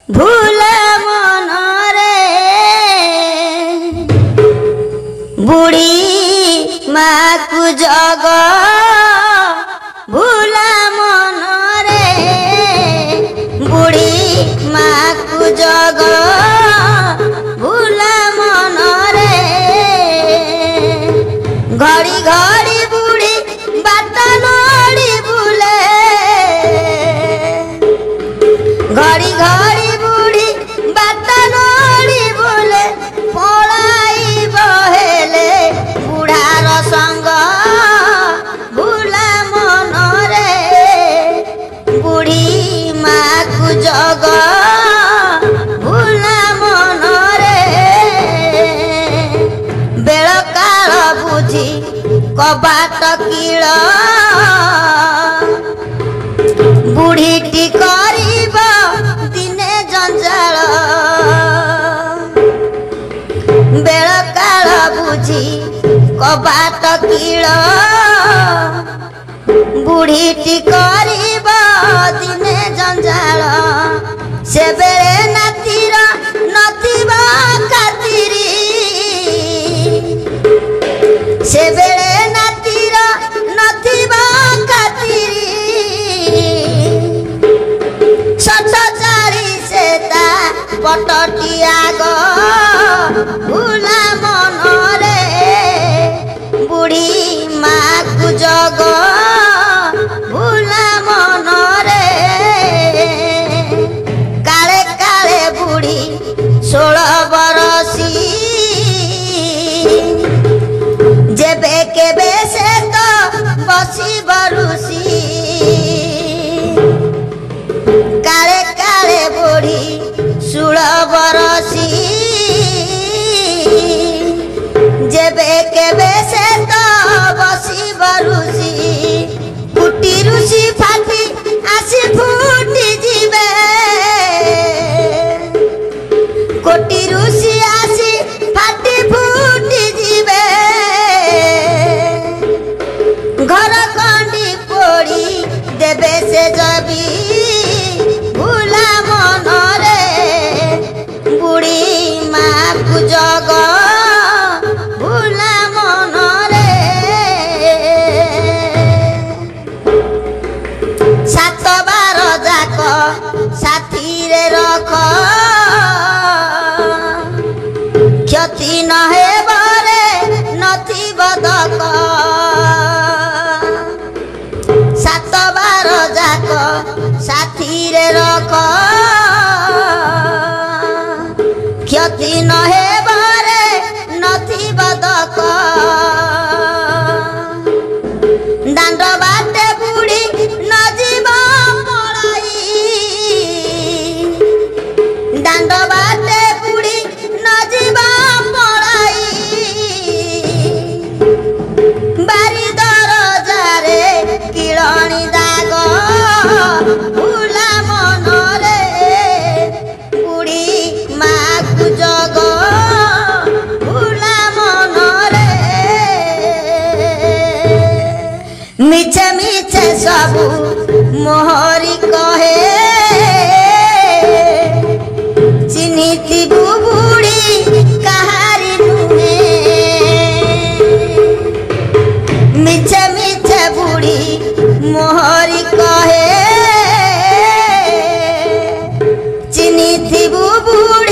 भूला मन रे बुढ़ी माँ को जग भूला मन रे बुढ़ी माँ को जग भूला मन रे घड़ी घड़ी बुढ़ी बात नड़ी बुले घड़ी घड़ी बुढ़ी बात नड़ी बोले पलाई बहेले बुढ़ार संग भूला मन रे बुढ़ी माँ को जग भूला मन रे बेल काल बुझी कबाट किल बुढ़ीटी करिब दिने जंजाल बेल काल बुझी कबाट किल बुढ़ीटी करिब दिने जंजाल से बेले नातीर नथिब खातिरी से बेले नातीर नथिब खातिरी सत चारी से ता पटटी आग भूला मन रे बुढ़ी माँ को जग भूला मन रे काले काले बुढ़ी 16 बरसी जेबे केबे से तो बसी बरुसी काले काले बुढ़ी 16 बरसी जेबे केबे से तो बसी बरुसी फुटी रुसी फाटी आसी फुटी जीवे कोटी रुसी आसी फाटी फुटी जीवे घर कंडी पोड़ी देबे से जबी भूला मन रे बुढ़ी माँ को जग भूला मन रे 7 बार जाक साथी रे रख क्षति न हेबरे नथी बदक 7 बार जाक साथी रे रख क्षति न हेबरे नथी बदक दांड बाटे बुढ़ी न जीव पड़ाई दांड बाटे बुढ़ी न जीव पड़ाई बारी दरजारे किलणी दाग भूला मन रे बुढ़ी माँ को जग भूला मन रे मिछे मिछे सबू मोहरी कहे चिन्हिथिबु बुढ़ी कहारी नुहे मिछे मिछे बुढ़ी मोहरी कहे चिन्हिथिबु बुढ़ी